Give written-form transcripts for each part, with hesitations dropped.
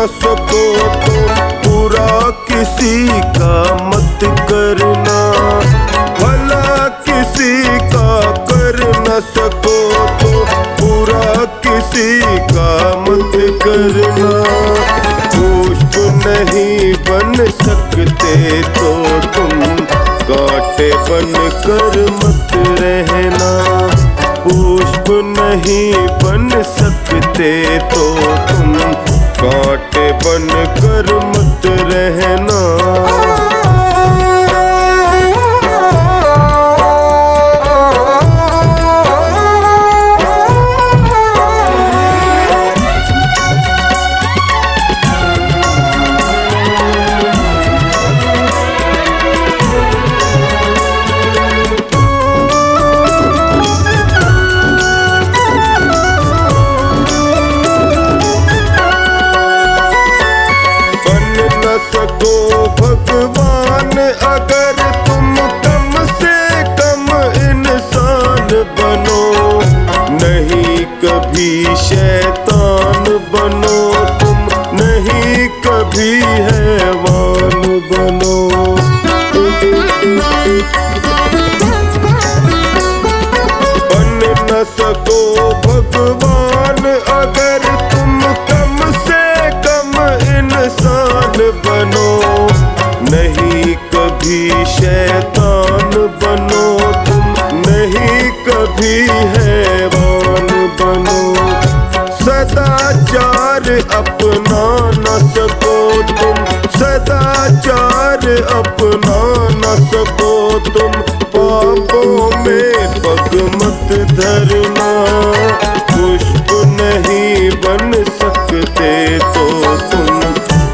न सको तो बुरा किसी का मत करना, भला किसी का कर न सको तो बुरा किसी का मत करना। पुष्प नहीं बन सकते तो तुम कांटे बन कर मत रहना, पुष्प नहीं बन सकते तो तुम कांटे बन कर मत रहना। सको भगवान अगर तुम कम से कम इंसान बनो, नहीं कभी शैतान बनो तुम, नहीं कभी हैवान बनो। बन न सको भगवान अगर तुम कम से कम इंसान बनो, नहीं कभी शैतान बनो तुम, नहीं कभी हैवान बनो। सदाचार अपना न सको तुम, सदाचार अपना न सको तुम, पापों में पग मत धरना। पुष्प नहीं बन सकते तो तुम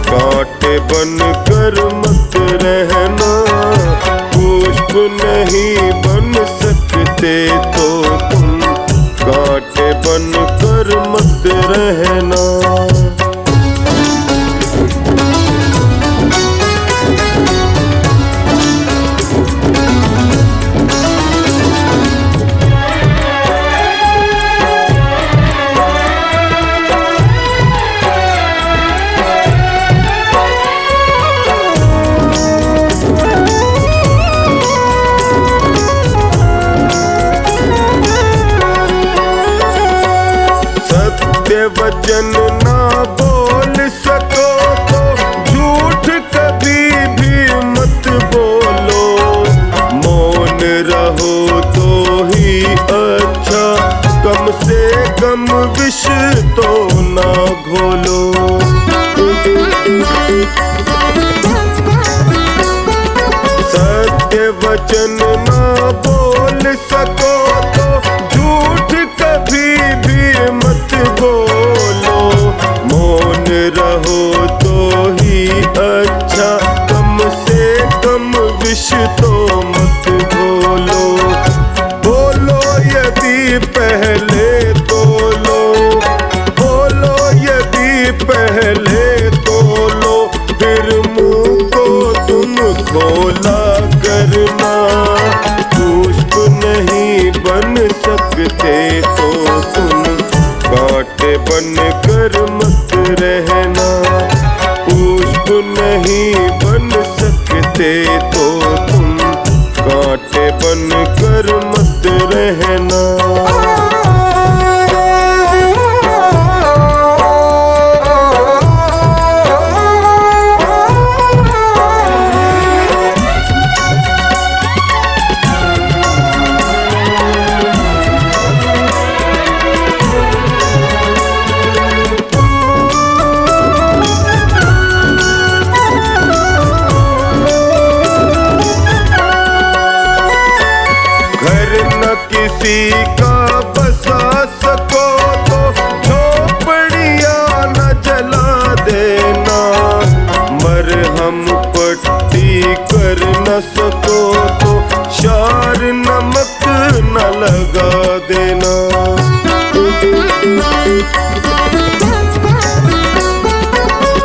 कांटे बन कर मत रहना, पुष्प नहीं बन सकते तो तुम कांटे बन कर मत रहना। वचन ना बोल सको तो झूठ कभी भी मत बोलो, मौन रहो तो ही अच्छा, कम से कम विष तो ना घोलो। सत्य वचन ना बोल सको तो झूठ कभी भी मत बोलो, मौन रहो तो ही अच्छा, कम से कम विष तो मत बोलो। बोलो यदि पहले तोलो, बोलो यदि पहले तोलो, फिर मुंह को तुम खोला करना। पुष्प नहीं बन सकते तो तुम कांटे बन कर मत रहना, पुष्प नहीं बन सकते तो तुम कांटे बन कर मत रहना। किसी का बसा सको तो झोपड़ियाँ न जला देना, मरहम पट्टी कर न सको तो शार नमक न लगा देना।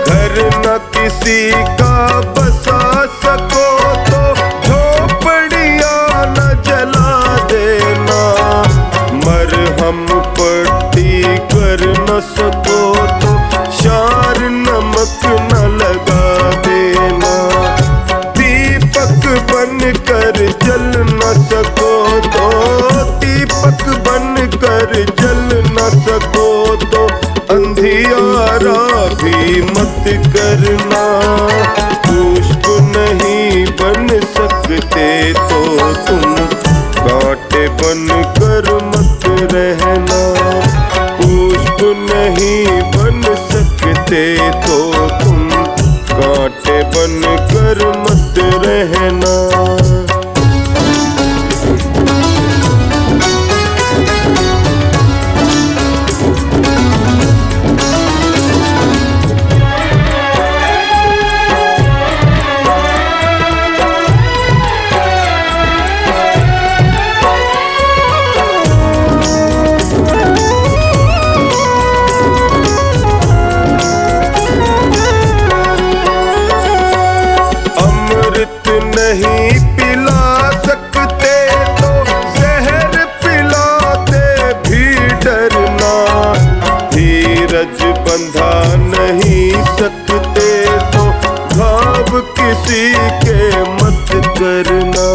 घर न किसी का बसा सको तो झोपड़ियाँ न जला देना, मरहम पट्टी कर न सको तो शार नमक मत करना। पुष्प नहीं बन सकते तो तुम कांटे बन कर मत रहना। पुष्प नहीं बन सकते तो तुम कांटे बन कर मत रहना। नहीं पिला सकते तो जहर पिलाते भी डरना। धीरज बंधा नहीं सकते तो घाव किसी के मत करना।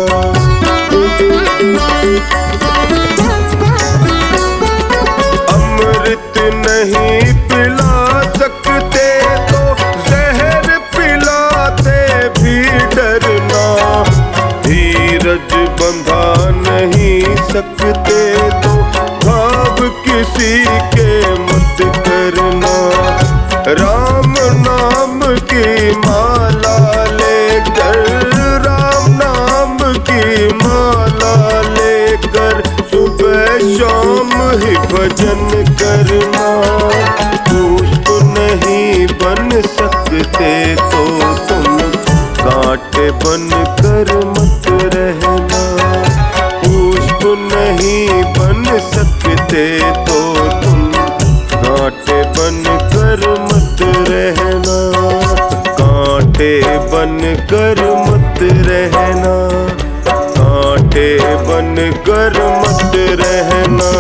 अमृत नहीं पिला सकते तो जहर पिलाते भी डरना। धीरज बंधा नहीं सकते तो घाव किसी के मत करना। राम नाम की माला लेकर, राम नाम की माला लेकर सुबह शाम ही भजन करना। पुष्प नहीं बन सकते तो तुम कांटे बन कर मत रहना। पुष्प नहीं बन सकते तो तुम कांटे बन कर मत रहना। कांटे बन कर मत रहना। कांटे बन कर मत रहना।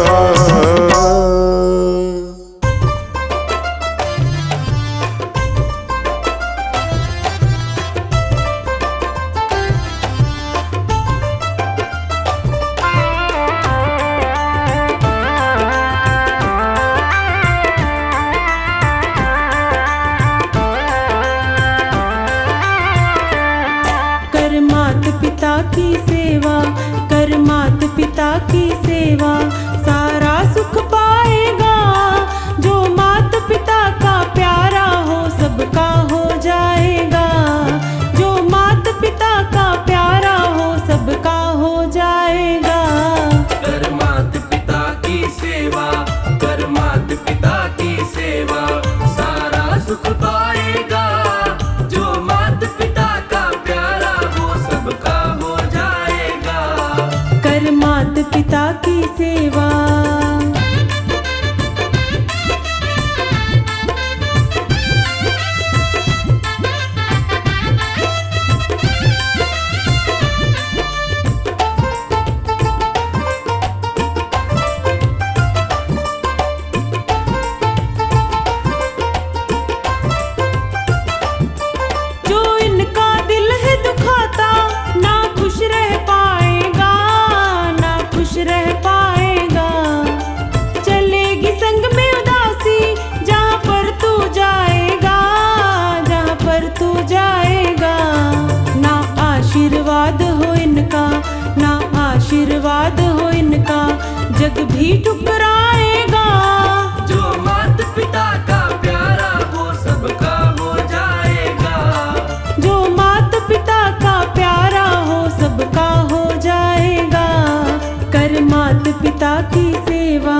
पिता की सेवा कर, मात पिता की सेवा सारा सुख पाएगा। जो मात पिता का प्यारा हो सबका हो जाएगा। जो मात पिता का प्यारा हो सबका हो जाएगा। कर मात पिता की सेवा, कर मात पिता की सेवा सारा सुख पाएगा। जो मात पिता का प्यारा हो सबका हो जाएगा। कर मात पिता की सेवा। जो इनका दिल है दुखाता ना खुश रह पाएगा, ना खुश रह पाएगा। चलेगी संग में उदासी जहाँ पर तू जाएगा, जहाँ पर तू जाएगा। ना आशीर्वाद हो इनका, ना आशीर्वाद हो इनका, जग भी ठुकराएगा। जो मात पिता का प्यारा हो सबका हो जाएगा। जो मात पिता का प्यारा हो सबका हो जाएगा। कर मात पिता की सेवा।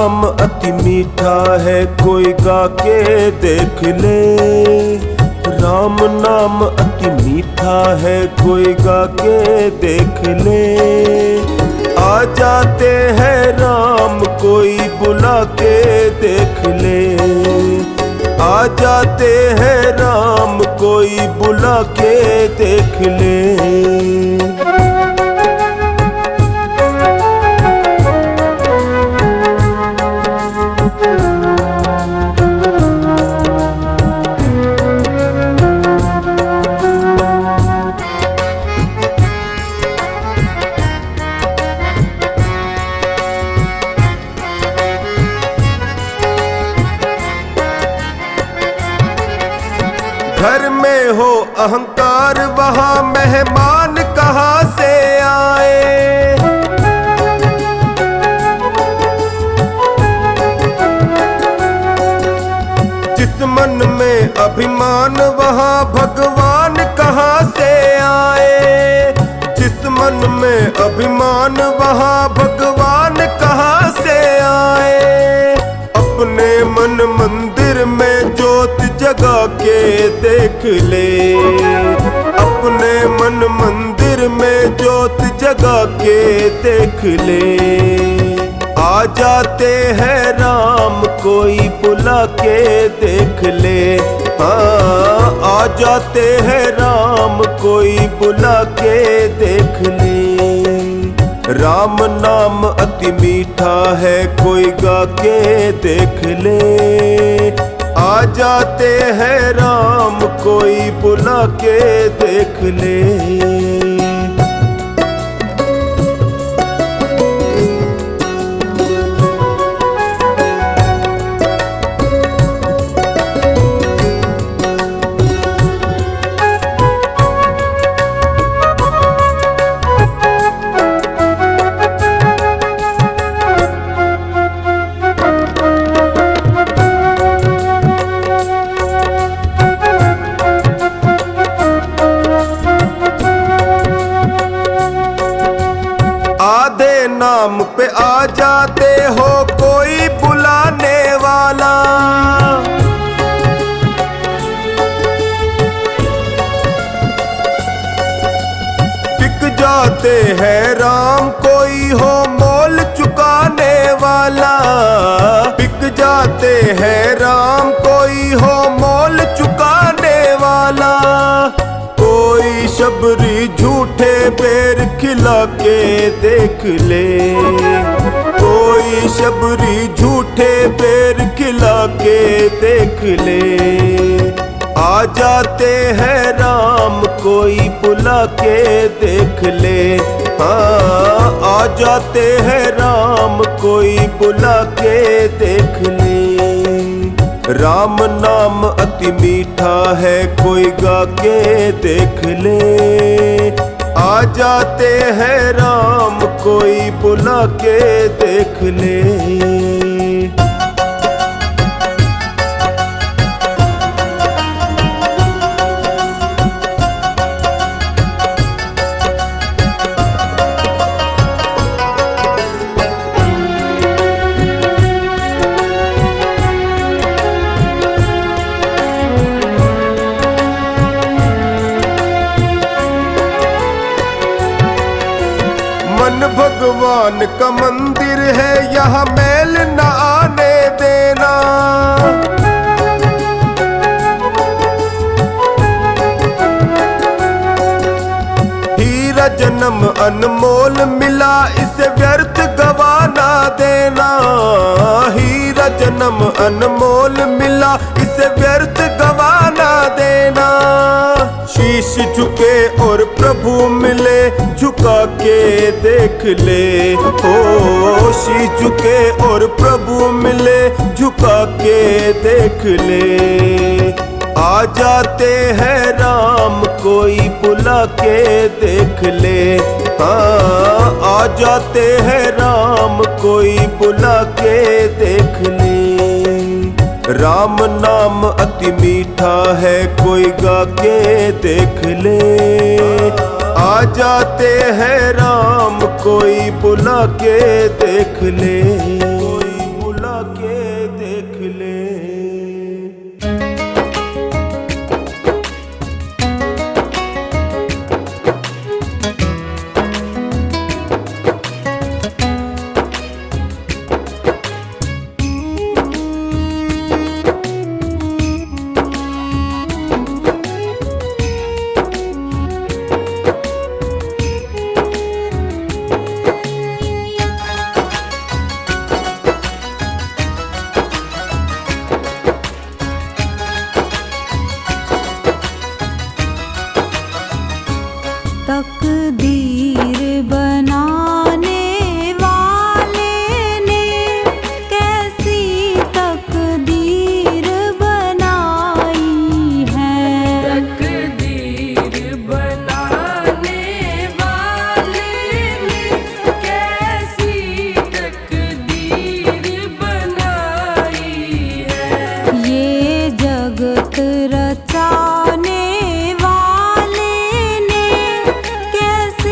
नाम अति मीठा है, कोई गा के देख ले। राम नाम अति मीठा है, कोई गा के देख ले। आ जाते हैं राम, कोई बुला के देख ले। आ जाते हैं राम, कोई बुला के देख ले। घर में हो अहंकार, वहाँ मेहमान कहाँ से आए। जिस मन में अभिमान, वहाँ भगवान कहाँ से आए। जिस मन में अभिमान, वहाँ भगवान कहाँ से आए। अपने मन मंदिर में ज्योत जगा के देख ले। अपने मन मंदिर में ज्योत जगा के देख ले। आ जाते हैं राम, कोई बुला के देख ले। हाँ, आ जाते हैं राम, कोई बुला के देख ले। राम नाम अति मीठा है, कोई गा के देख ले। आ जाते हैं राम, कोई बुला के देख ले। आधे नाम पे आ जाते हो, कोई बुलाने वाला। टिक जाते हैं राम, कोई हो मोल चुकाने वाला। बिक जाते हैं राम, कोई हो मोल चुकाने वाला। कोई शबरी झूठे बेर खिला के देख ले। कोई शबरी झूठे बेर खिला के देख ले। आ जाते हैं राम, कोई बुला के देख ले। हाँ, आ जाते हैं राम, कोई बुला के देख ले। राम नाम अति मीठा है, कोई गा के देख ले। आ जाते हैं राम, कोई बुला के देख ले। मन भगवान का मंदिर है, यहाँ मैल न आने देना। हीरा जन्म अनमोल मिला, इसे व्यर्थ गवाना देना। हीरा जन्म अनमोल मिला, इसे व्यर्थ गवाना देना। शीश झुके और प्रभु मिले, झुका के देख ले। ओ शीश झुके और प्रभु मिले, झुका के देख ले। आ जाते हैं राम, कोई बुला के देख ले। हाँ, आ जाते हैं राम, कोई बुला के देख ले। राम नाम अति मीठा है, कोई गा के देख ले। आ जाते हैं राम, कोई बुला के देख ले। कोई बुला तकदीर बनाने वाले ने कैसी तकदीर बनाई है। तकदीर बनाने वाले ने कैसी तकदीर बनाई है। ये जगत रचाने वाले ने कैसी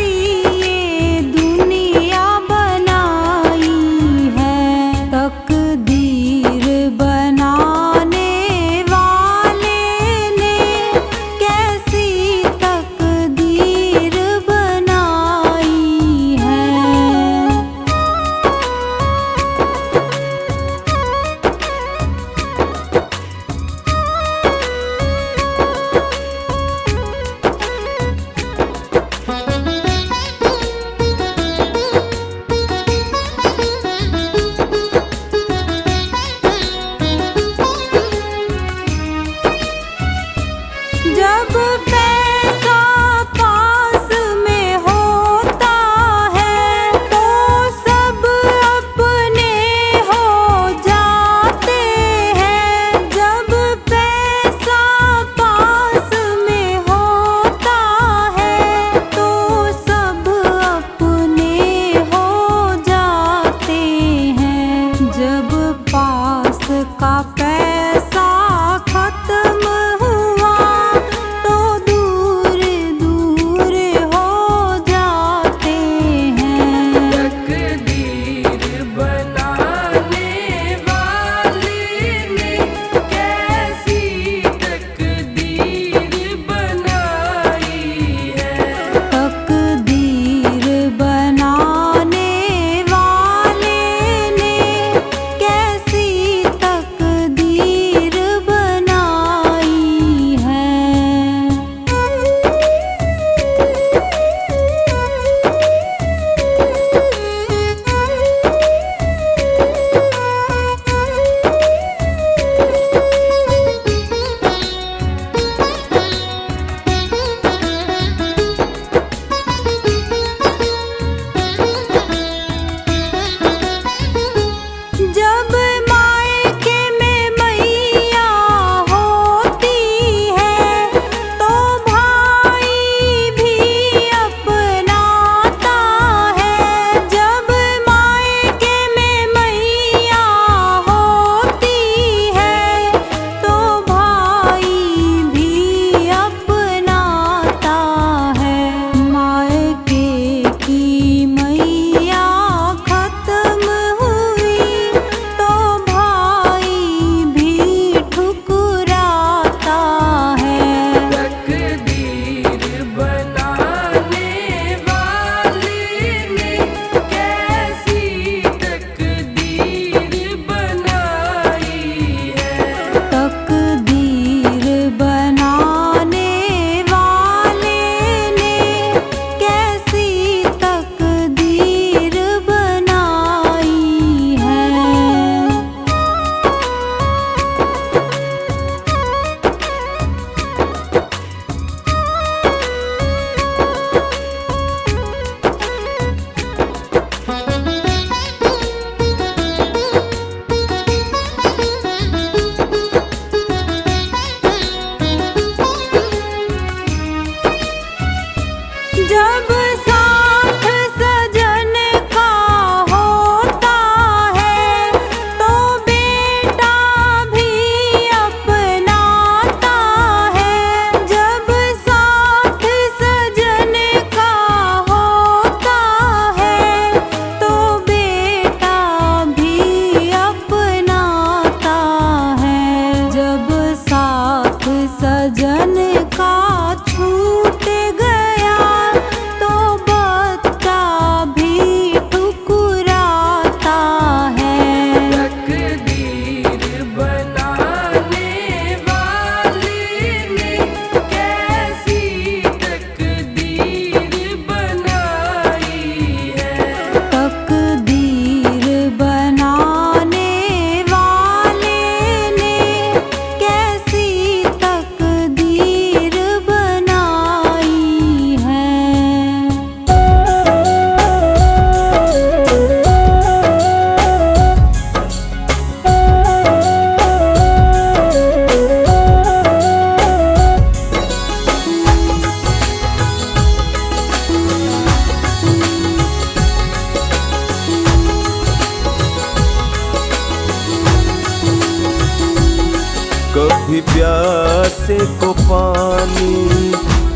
प्यासे को पानी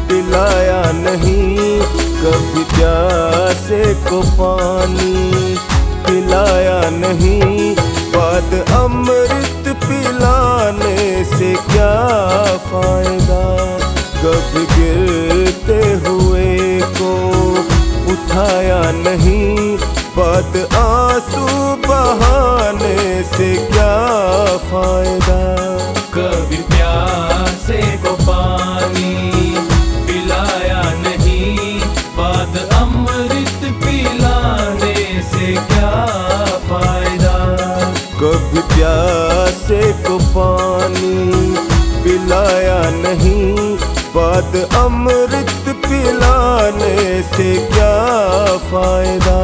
पिलाया नहीं, कभी प्यासे को पानी पिलाया नहीं। बाद अमृत पिलाने से क्या फायदा, कभी गिरते हुए को उठाया नहीं। बाद आंसू बहाने से क्या फायदा, कभी प्यासे को पानी पिलाया नहीं, बाद अमृत पिलाने से क्या फायदा। कभी प्यासे को पानी पिलाया नहीं, बाद अमृत पिलाने से क्या फायदा।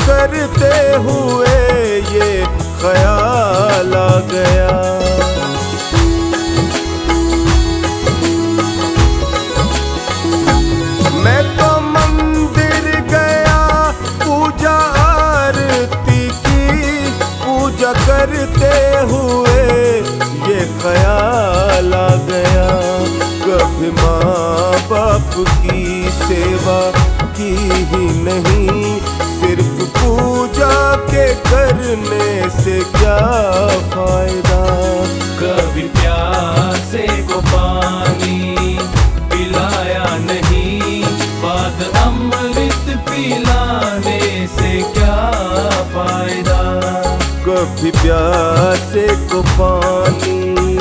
करते हुए ये ख्याल आ गया, मैं तो मंदिर गया पूजा आरती की। पूजा करते हुए ये ख्याल आ गया, कभी माँ बाप की सेवा की ही नहीं, सिर्फ पूजा के करने से क्या फायदा। कभी प्यासे को पानी पिलाया नहीं, बाद अमृत पिलाने से क्या फायदा। कभी प्यासे को पानी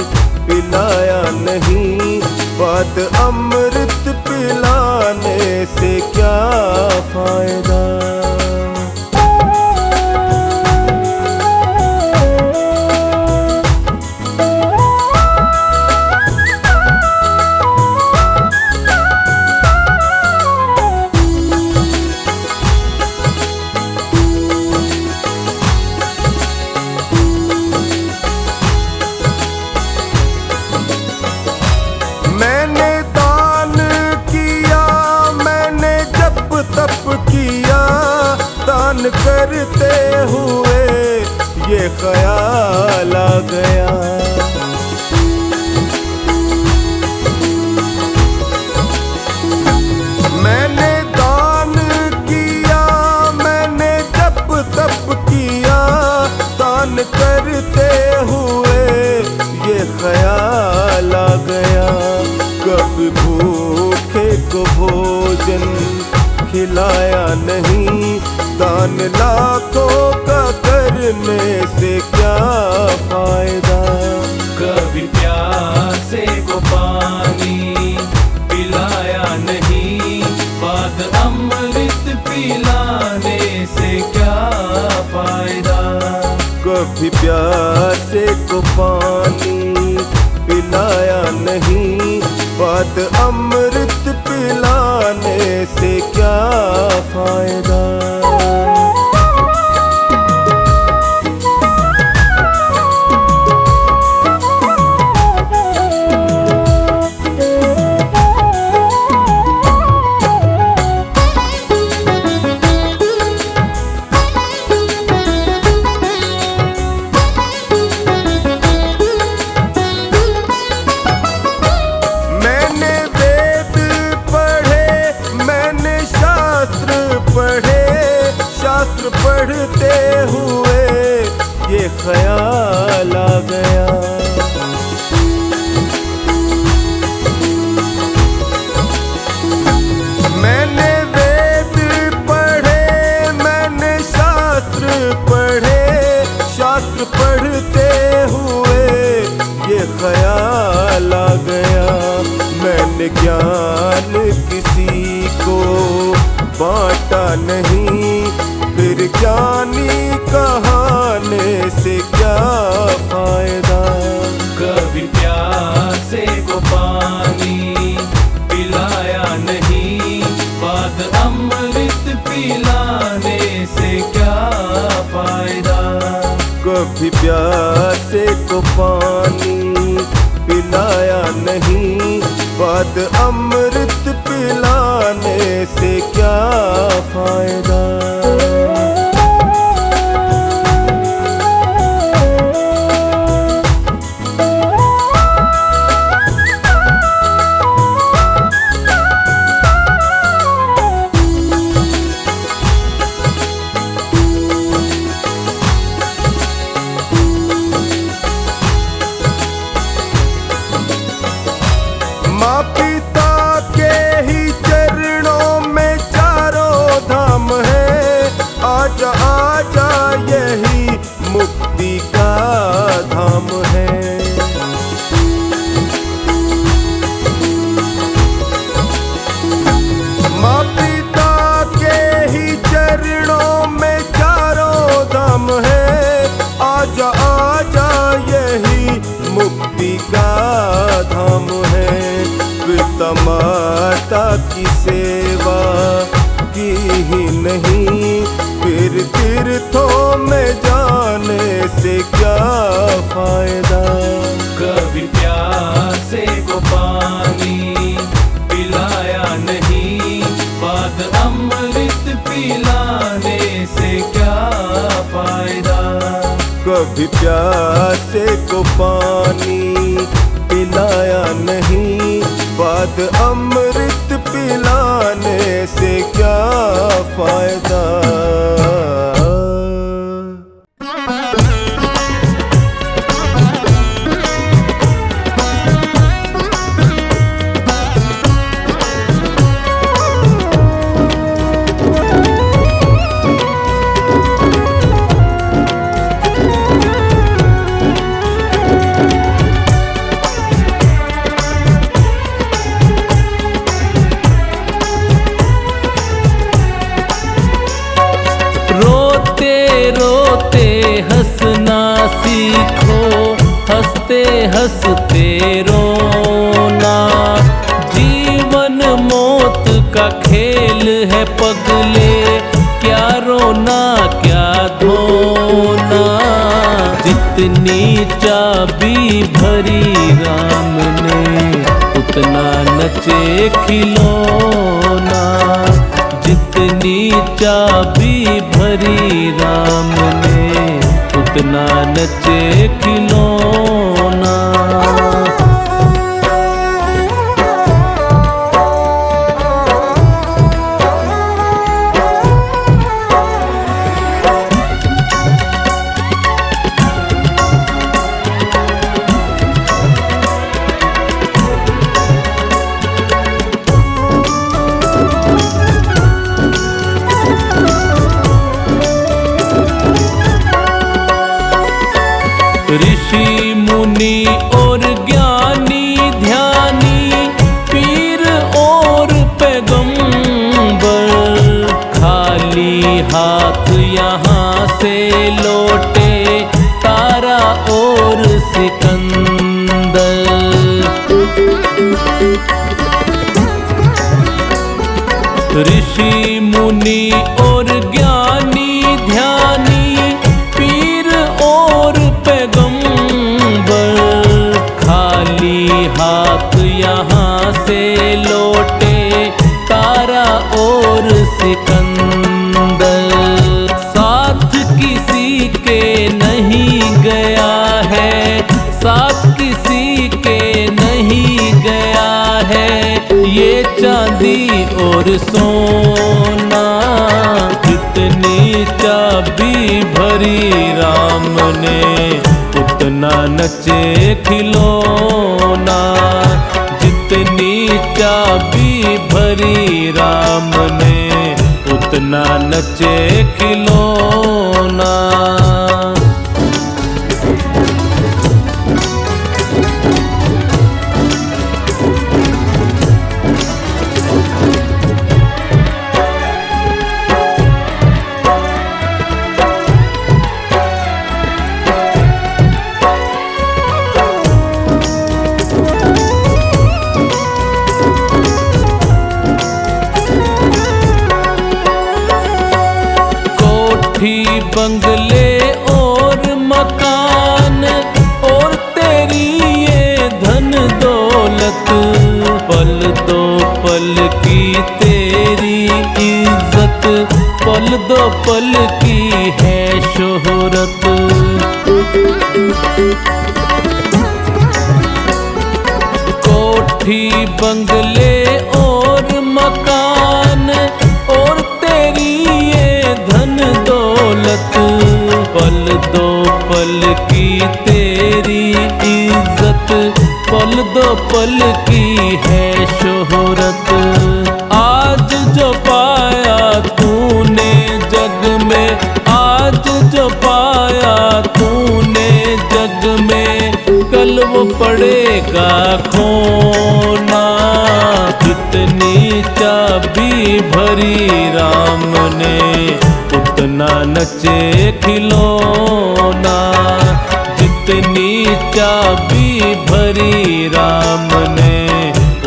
पिलाया नहीं, बाद अमृत पिलाने से क्या फायदा। मैंने दान किया, मैंने जप तप किया, दान करते हुए ये ख्याल आ गया। मैंने दान किया, मैंने जप तप किया, दान करते हुए ये ख्याल आ गया। कभी भूखे को भोजन खिलाया नहीं, दान लाखों का करने से क्या फायदा। कभी प्यासे को पानी पिलाया नहीं, बाद अमृत पिलाने से क्या फायदा। कभी प्यासे को पानी पिलाया नहीं, बाद अमृत पिलाने से क्या फायदा। पढ़ते हुए ये ख्याल आ गया। मैंने वेद पढ़े, मैंने शास्त्र पढ़े, शास्त्र पढ़ते हुए ये ख्याल आ गया। मैंने ज्ञान किसी को बांटा नहीं, फिर ज्ञानी कहाने से क्या फायदा। कभी प्यासे को पानी पिलाया नहीं, बाद अमृत पिलाने से क्या फायदा। कभी प्यासे को पानी पिलाया नहीं, बाद अमृत पिलाने से क्या फायदा। माँ पिता के ही चरणों में चारों धाम है, आजा आजा यही मुक्ति का धाम है। माँ पिता के ही चरणों में चारों धाम है, आजा आजा यही मुक्ति का धाम है। पिता माता की सेवा की ही नहीं, फिर तीर्थों में जाने से क्या फायदा। कभी प्यासे को पानी पिलाया नहीं, बाद अमृत पिलाने से क्या फायदा। कभी प्यासे को पानी पिलाया नहीं, बाद अमृत पिलाने से क्या फायदा। रोते हंसना सीखो, हंसते हंसते रोना। जीवन मौत का खेल है पगले, क्या रोना क्या धोना। जितनी चाबी भरी राम ने, उतना नचे खिलौना। जितनी चाबी भरी राम ने, उतना नचे खिलौना। ऋषि मुनि और ज्ञानी ध्यानी, पीर और पैगंबर, खाली हाथ यहाँ से लौटे तारा और सिकंदर। ऋषि मुनि और ज्ञानी ध्यानी, पीर और पैगंबर, खाली हाथ यहाँ से लौटे तारा और सिकंदर। साथ किसी के नहीं गया है, साथ किसी के नहीं गया है, ये चांदी और सोना। जितनी चाबी भरी राम ने, उतना नचे खिलौना। जितनी चाबी भरी राम ने, उतना नचे खिलौना। दो पल की है शोहरत। कोठी बंगले और मकान और तेरी ये धन दौलत, पल दो पल की तेरी इज्जत, पल दो पल की है शोहरत। आज जो पाया तूने जग में, आज जो पाया तूने जग में, कल वो पड़ेगा खोना। जितनी चाबी भरी राम ने उतना नचे खिलौना। जितनी चाबी भरी राम ने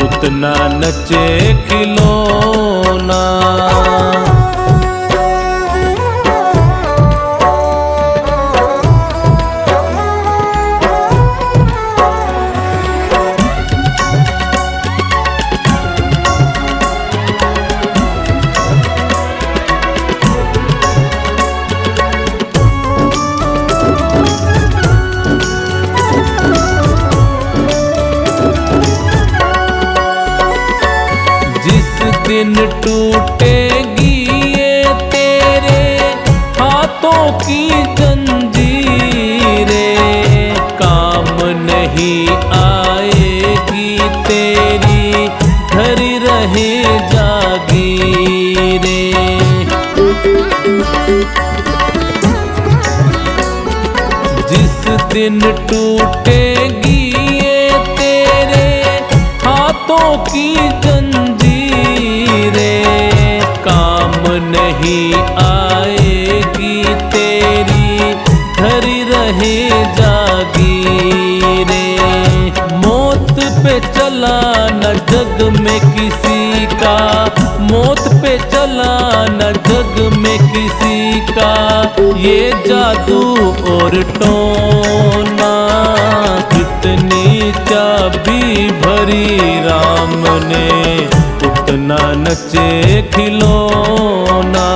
उतना नचे खिलौना। दिन टूटेगी ये तेरे हाथों की जंजीरें, काम नहीं आएगी तेरी धरी रहे जागीरें। जिस दिन टूटेगी ये तेरे हाथों की जंजीरें, काम नहीं आएगी तेरी धरी रहे जागीरें। मौत पे चला न जग में किसी का, मौत पे चला न जग में किसी का, ये जादू और टोना। जितनी चाबी भरी राम ने उतना नचे खिलौना।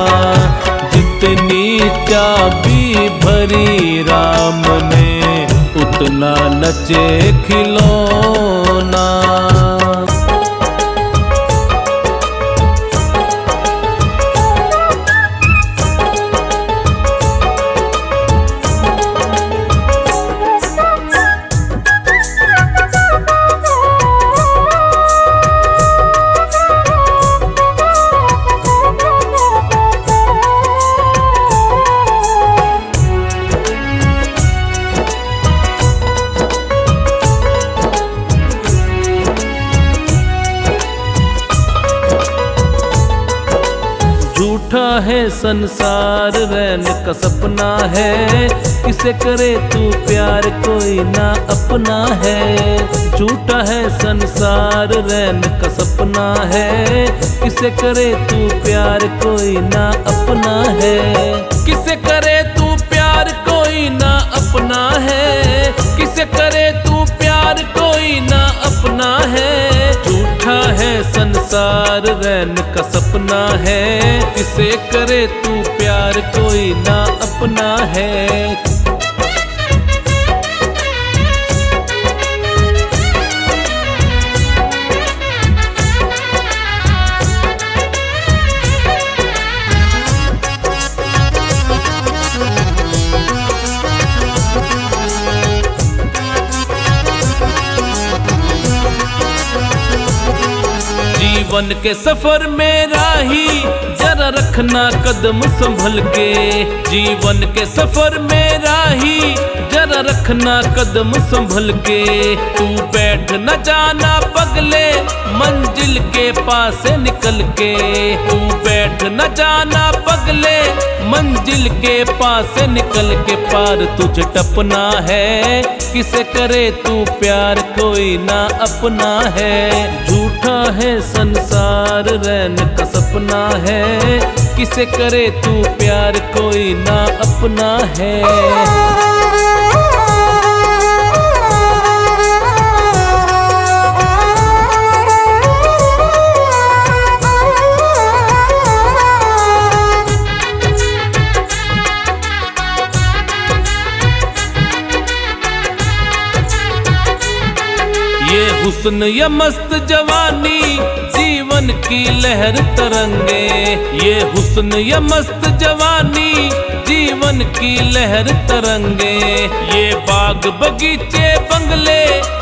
जितनी चाबी भरी राम ने उतना नचे खिलौना। झूठा है संसार रैन का सपना है, किसे करे तू प्यार कोई ना अपना है। झूठा है संसार रैन का सपना है, किसे करे तू प्यार कोई ना अपना है। किसे करे तू प्यार कोई ना अपना है, किसे करे तू प्यार कोई ना अपना है। झूठा है संसार रैन का सपना है, किसे करे तू प्यार कोई ना अपना है। जीवन के सफर में राही जरा रखना कदम संभल के। जीवन के सफर में राही जरा रखना कदम संभल के। तू बैठ न जाना पगले मंजिल के पास से निकल के। तू बैठ न जाना पगले मंजिल के पास से निकल के। पार तुझे टपना है, किसे करे तू प्यार कोई ना अपना है। झूठा है संसार रैन का सपना है, किसे करे तू प्यार कोई ना अपना है। हुस्न या मस्त जवानी जीवन की लहर तरंगे, ये हुस्न या मस्त जवानी जीवन की लहर तरंगे। ये बाग बगीचे बंगले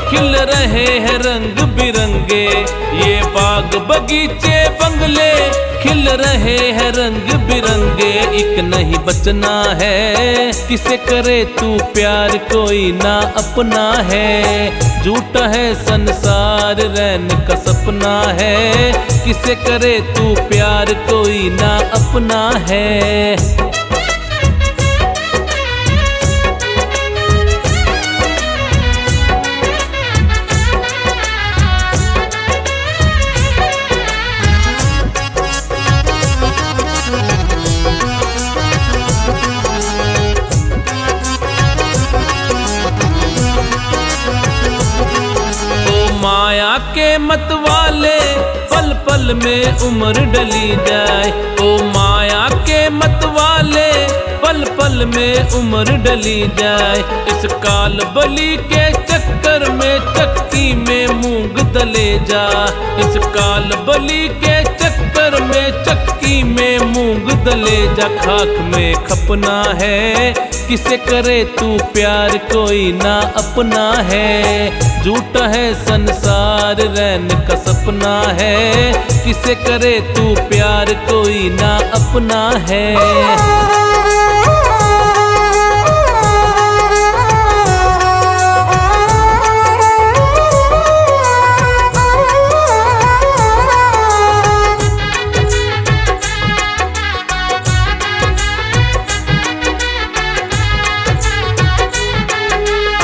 खिल रहे हैं रंग बिरंगे, ये बाग बगीचे बंगले खिल रहे हैं रंग बिरंगे। एक नहीं बचना है किसे करे तू प्यार, कोई ना अपना है। झूठा है संसार रैन का सपना है, किसे करे तू प्यार, कोई ना अपना है। माया के मत वाले पल पल में उम्र डली जाए, ओ माया के मत वाले पल पल में उम्र डली जाए। इस काल बली के चक्कर में चक्की में मूंग दले जा, इस काल बली के चक्कर में चक्की में मूंग दले जा। खाक में खपना है किसे करे तू प्यार, कोई ना अपना है। झूठा है संसार रैन का सपना है, किसे करे तू प्यार, कोई ना अपना है।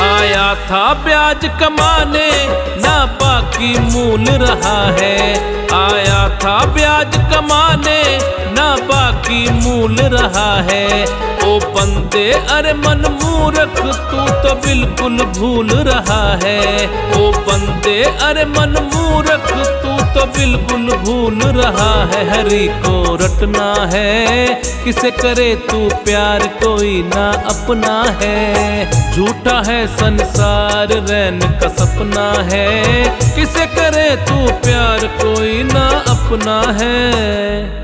आया था ब्याज कमाने ना बाकी मूल रहा है, आया था ब्याज कमाने ना बाकी मूल रहा है। ओ बंदे अरे मन मूर्ख तू तो बिल्कुल भूल रहा है, ओ बंदे अरे मन मूर्ख तू तो बिल्कुल भूल रहा है। हरि को रटना है किसे करे तू प्यार, कोई ना अपना है। झूठा है संसार रैन का सपना है, किसे करे तू प्यार, कोई ना अपना है।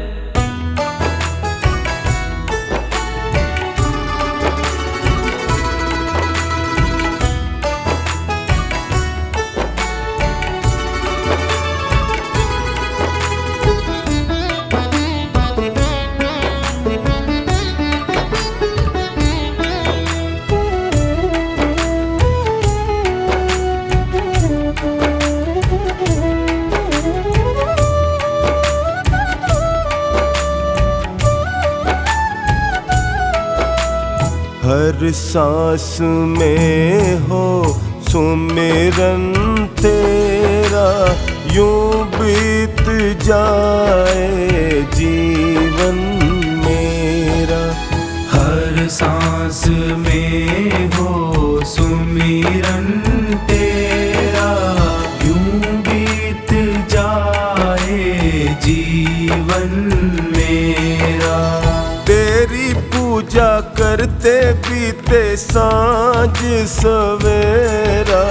हर सांस में हो सुमिरन तेरा, यूं बीत जाए जीवन मेरा। हर सांस में हो सुमिरन तेरा, यूं बीत जाए जीवन मेरा। तेरी पूजा करते बीते सांझ सवेरा,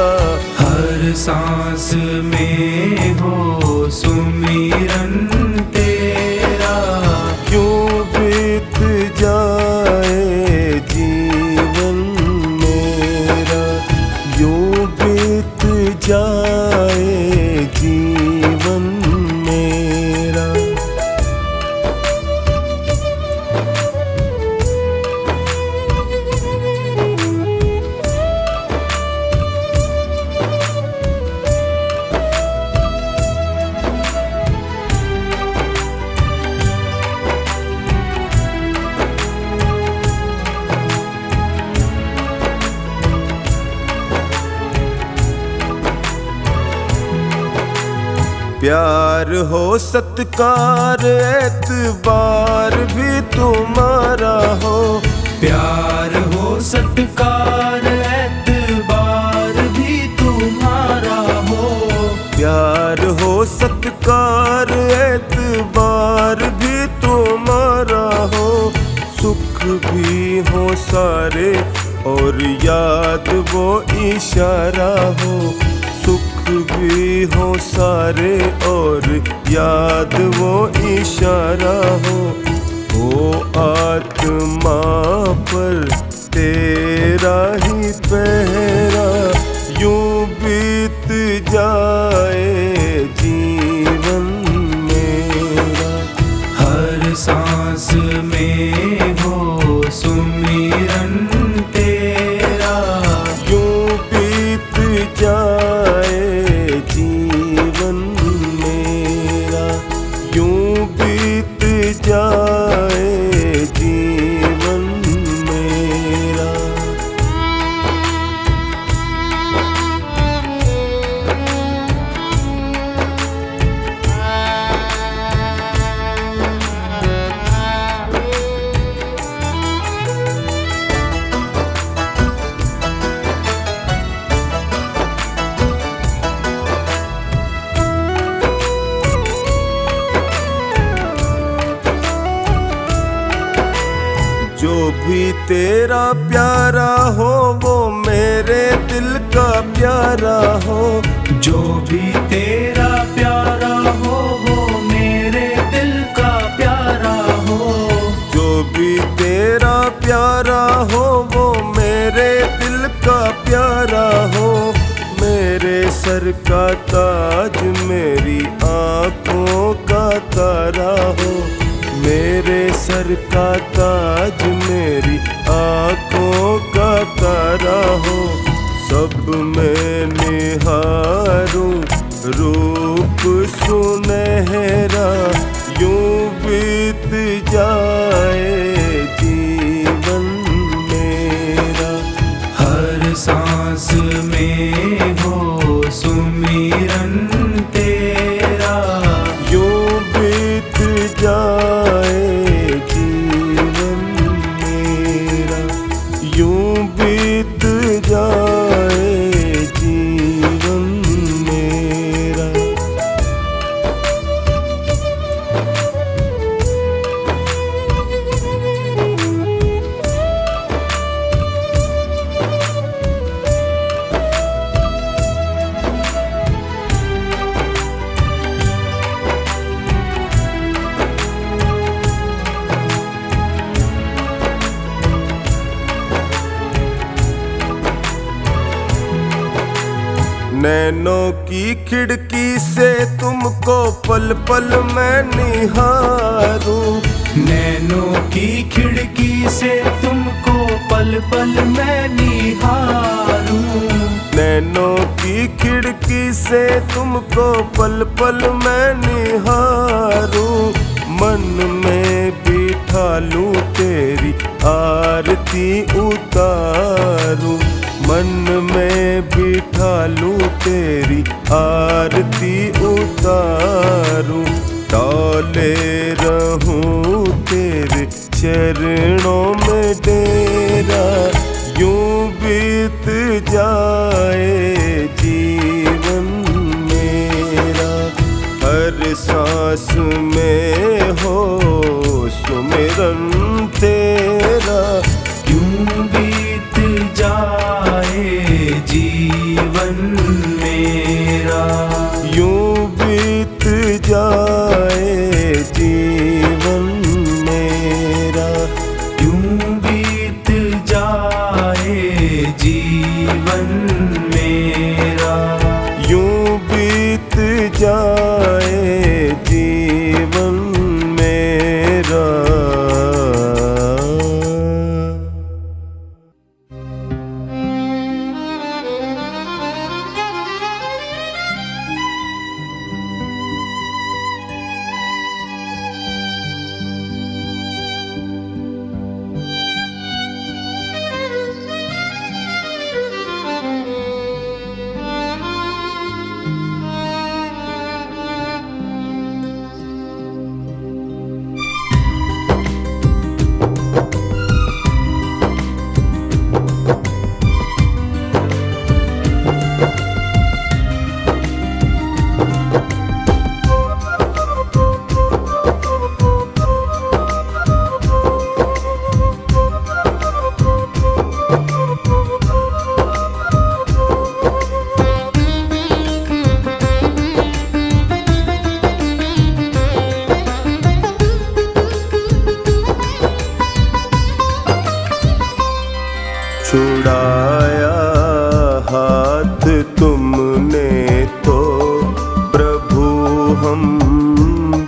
हर सांस में हो सुमिरन तेरा, यूं बीत जाए जीवन मेरा, यूं बीत जाए जीवन मेरा। प्यार हो सत्कार एतबार भी तुम्हारा हो, प्यार हो सत्कार एतबार भी तुम्हारा हो। प्यार हो सत्कार एतबार भी तुम्हारा हो। सुख भी हो सारे और याद वो इशारा हो, सुख दुख भी हो सारे और याद वो इशारा हो आत्मा पर तेरा ही पहरा, यूं बीत जाए जीवन मेरा। हर सांस में हो सुमिरन तेरा, यूं बीत जाए जीवन मेरा, यूं बीत जाए जीवन मेरा। जो भी तेरा प्यारा हो वो मेरे दिल का प्यारा हो, जो भी तेरा प्यारा हो वो मेरे दिल का प्यारा हो, जो भी तेरा प्यारा हो वो मेरे दिल का प्यारा हो। मेरे सर का ताज मेरी आँखों का तारा हो, मेरे सर का ताज मेरी आँखों का तारा हो। सब में निहारूं रूप सुनहरा, यूं बीत जाए जीवन मेरा। हर सांस में हो सुमिरन तेरा, यूं बीत जाए जीवन मेरा, यूं बीत जाए जीवन मेरा। नैनों की खिड़की से तुमको पल पल मैं निहारूं, नैनों की खिड़की से तुमको पल पल मैं निहारूं, नैनों की खिड़की से तुमको पल पल मैं निहारूं। मन में बिठा लूं तेरी आरती उतारूं, मन में बिठा लूं तेरी आरती उतारूं। डोले रहूं तेरे चरणों में डेरा, यूं बीत जाए जीवन मेरा। हर सांस में हो सुमिरन तेरा, यूं बीत जाए जीवन मेरा, यूं बीत जाए जीवन मेरा, यूं बीत जाए जीवन मेरा, यूं बीत जाए जीवन मेरा।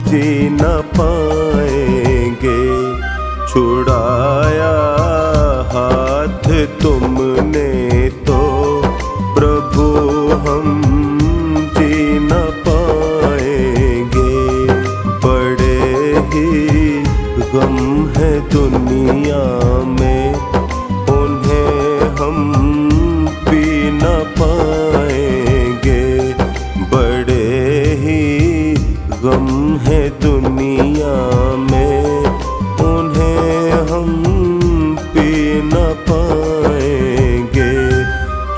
जी न पाएंगे। छुड़ाया हाथ तुमने तो प्रभु हम जी न पाएंगे। बड़े ही गम है दुनिया में, उन्हें हम पी न पाएंगे। बड़े ही गम है दुनिया में, उन्हें हम पी न पाएंगे।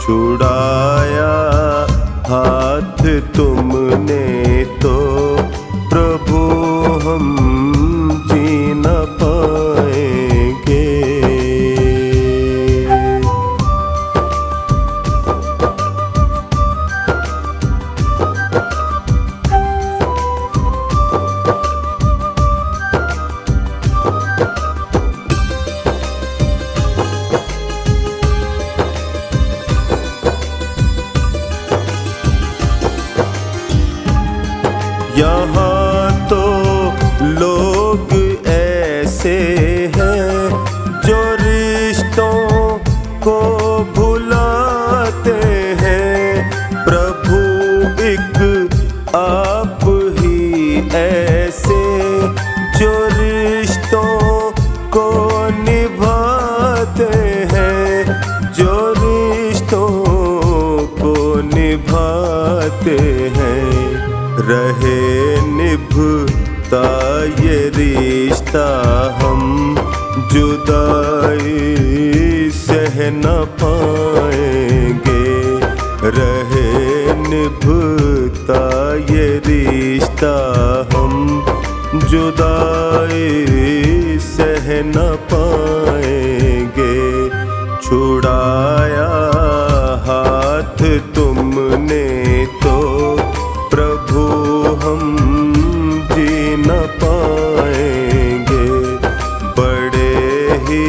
छुड़ाया हाथ तुमने तो प्रभु हम जी न पाएंगे। यहाँ तो लोग ऐसे हैं जो रिश्तों को भुलाते हैं। प्रभु एक आप ही ऐसे जो रिश्तों को निभाते हैं, जो रिश्तों को निभाते हैं। रहे निभता ये रिश्ता, हम जुदाई सह न पाएंगे। रहे निभता ये रिश्ता, हम जुदाई सह न पाएंगे। छुड़ाया हाथ तुमने तो प्रभु हम जी न पाएंगे। बड़े ही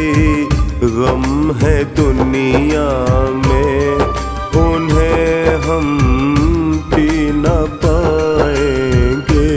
गम है दुनिया में, उन्हें हम पी न पाएंगे।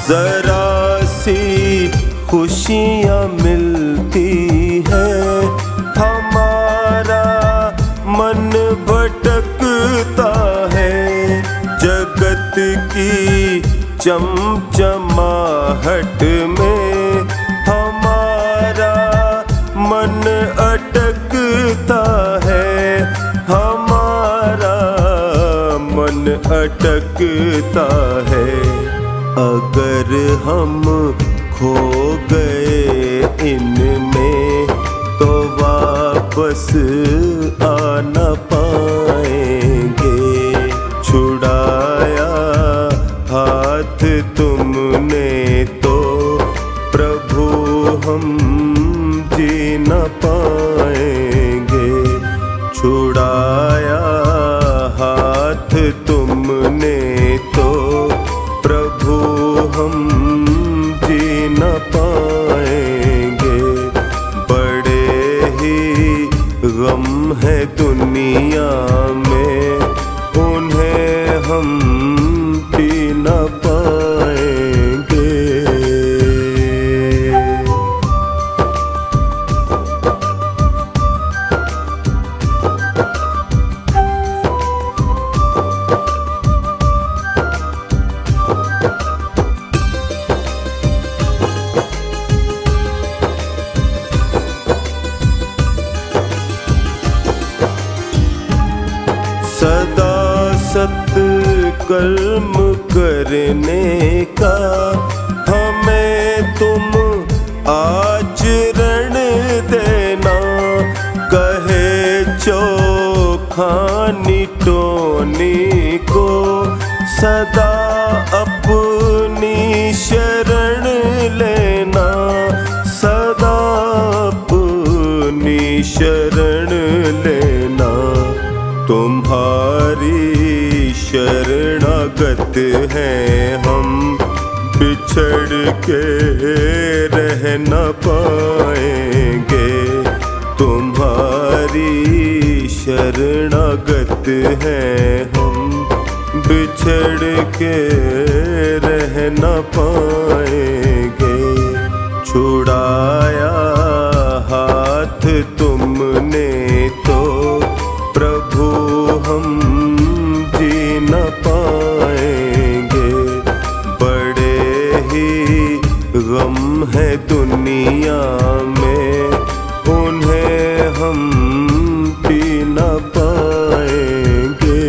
जरा सी खुशियाँ मिलती है, हमारा मन भटकता है। जगत की चमचमाहट में हमारा मन अटकता है। हमारा मन अटकता है। अगर हम खो गए इनमें तो वापस आ न पाएंगे। छुड़ाया हाथ तुमने तो प्रभु हम जी न पाएंगे। छुड़ाया हाथ तुमने तो प्रभु हम जी न पाएंगे। बड़े ही गम है दुनिया में, उन्हें हम पी न पाएंगे। सदा सत्कर्म करने का हमें तुम आचरण देना। कहे चोखानी टोनी को सदा अपनी शरण लेना। सदा अपनी शरण शरणागत हैं हम, बिछड़ के रह न पाएंगे। तुम्हारी शरणागत हैं हम, बिछड़ के रह न पाएंगे। छुड़ाया हाथ तुमने तो प्रभु हम जी न पाएंगे। बड़े ही गम है दुनिया में, उन्हें हम पी न पाएंगे।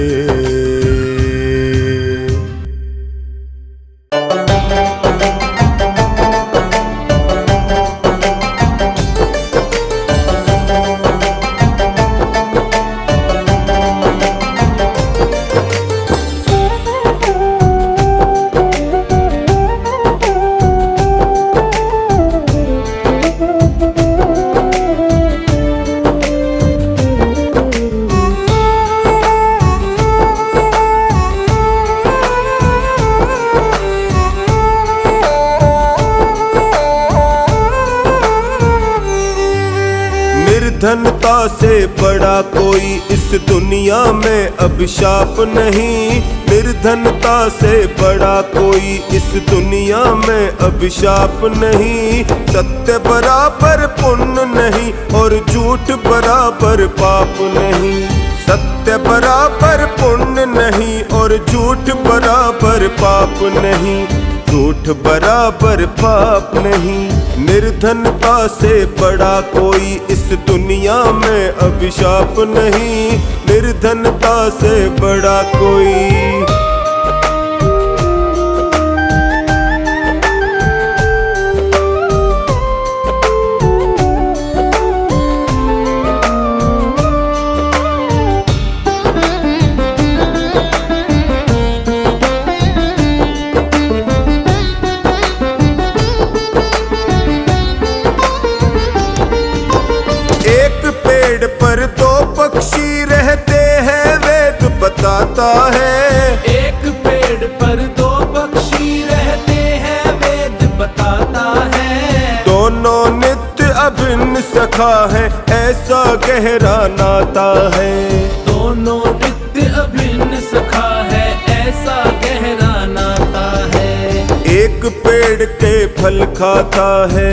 निर्धनता से बड़ा कोई इस दुनिया में अभिशाप नहीं। निर्धनता से बड़ा कोई इस दुनिया में अभिशाप नहीं। सत्य बराबर पुण्य नहीं और झूठ बराबर पाप नहीं। सत्य बराबर पुण्य नहीं और झूठ बराबर पाप नहीं। झूठ बराबर पाप नहीं। निर्धनता से बड़ा कोई इस दुनिया में अभिशाप नहीं। निर्धनता से बड़ा कोई पक्षी रहते हैं वेद बताता है। एक पेड़ पर दो पक्षी रहते हैं वेद बताता है। दोनों नित्य अभिन्न सखा है ऐसा गहरा नाता है। दोनों नित्य अभिन्न सखा है ऐसा गहरा नाता है। एक पेड़ के फल खाता है।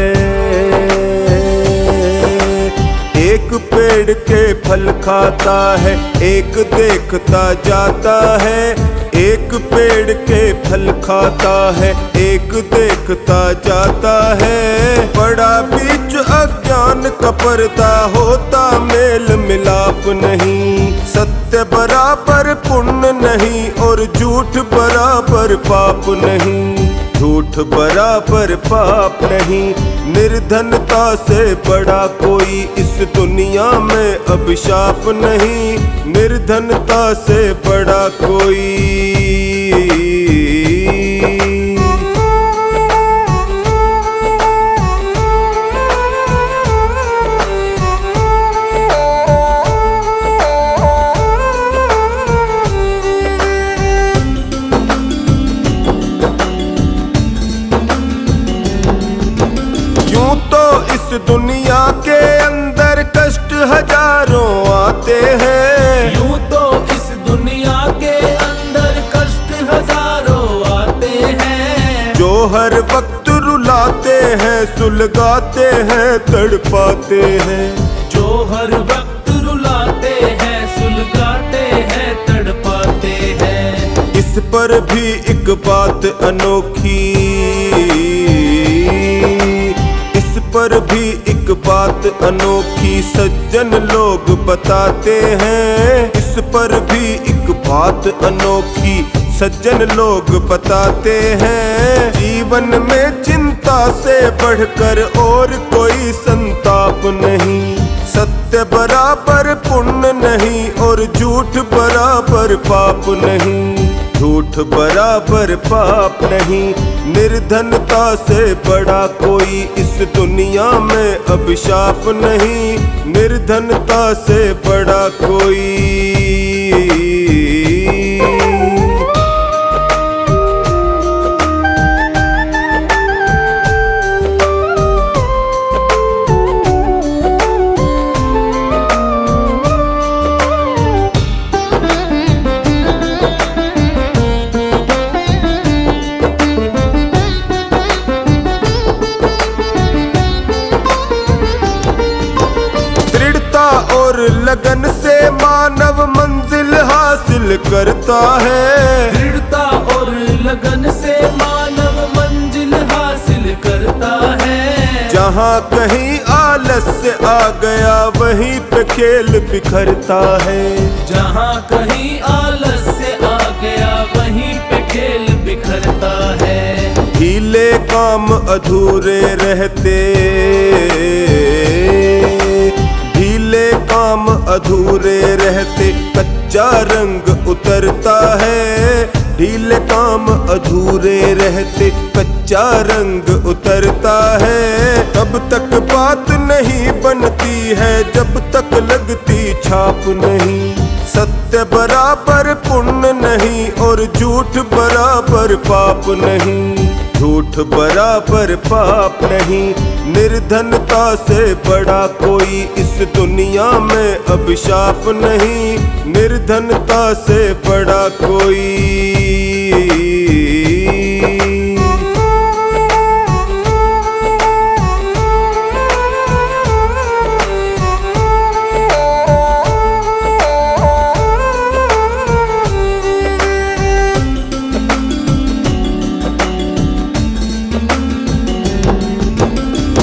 एक पेड़ के फल खाता है, एक देखता जाता है। एक पेड़ के फल खाता है, एक देखता जाता है। बड़ा बीच अज्ञान का पर्दा होता मेल मिलाप नहीं। सत्य बराबर पुण्य नहीं और झूठ बराबर पाप नहीं। झूठ बराबर पाप नहीं। निर्धनता से बड़ा कोई इस दुनिया में अभिशाप नहीं। निर्धनता से बड़ा कोई दुनिया के अंदर कष्ट हजारों आते हैं। यूं तो इस दुनिया के अंदर कष्ट हजारों आते हैं। जो हर वक्त रुलाते हैं, सुलगाते हैं, तड़पाते हैं। जो हर वक्त रुलाते हैं, सुलगाते हैं, तड़पाते हैं। इस पर भी एक बात अनोखी, इस पर भी एक बात अनोखी सज्जन लोग बताते हैं। इस पर भी एक बात अनोखी सज्जन लोग बताते हैं। जीवन में चिंता से बढ़कर और कोई संताप नहीं। सत्य बराबर पुण्य नहीं और झूठ बराबर पाप नहीं। झूठ बराबर पाप नहीं। निर्धनता से बड़ा कोई इस दुनिया में अभिशाप नहीं। निर्धनता से बड़ा कोई लगन से मानव मंजिल हासिल करता है। दृढ़ता और लगन से मानव मंजिल हासिल करता है। जहाँ कहीं आलस्य आ गया वहीं पे खेल बिखरता है। जहाँ कहीं आलस्य आ गया वहीं पे खेल बिखरता है। ढीले काम अधूरे रहते, ढीले काम अधूरे रहते कच्चा रंग उतरता है। ढीले काम अधूरे रहते कच्चा रंग उतरता है। तब तक बात नहीं बनती है जब तक लगती छाप नहीं। सत्य बराबर पुण्य नहीं और झूठ बराबर पाप नहीं। झूठ बराबर पाप नहीं। निर्धनता से बड़ा कोई इस दुनिया में अभिशाप नहीं। निर्धनता से बड़ा कोई।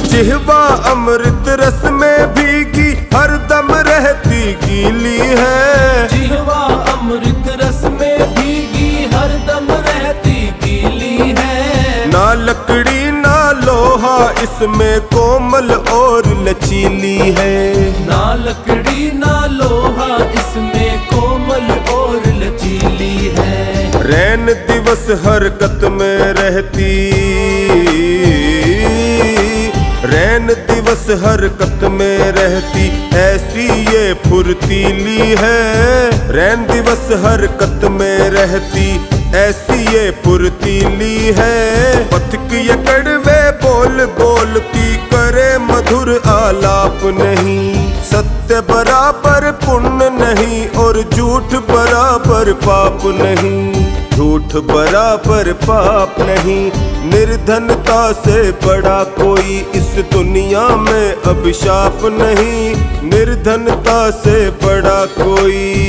जिह्वा अमृत रस में भीगी हरदम रहती गीली है। जिह्वा अमृत रस में भीगी हरदम रहती गीली है। ना लकड़ी ना लोहा इसमें कोमल और लचीली है। ना लकड़ी ना लोहा इसमें कोमल और लचीली है। रैन दिवस हरकत में रहती, रैन दिवस हरकत में रहती ऐसी ये फुर्तीली है। रैन दिवस हरकत में रहती ऐसी ये फुर्तीली है। पथिक ये कड़वे बोल बोलती करे मधुर आलाप नहीं। सत्य बराबर पुण्य नहीं और झूठ बराबर पाप नहीं। झूठ बराबर पाप नहीं। निर्धनता से बड़ा कोई इस दुनिया में अभिशाप नहीं। निर्धनता से बड़ा कोई।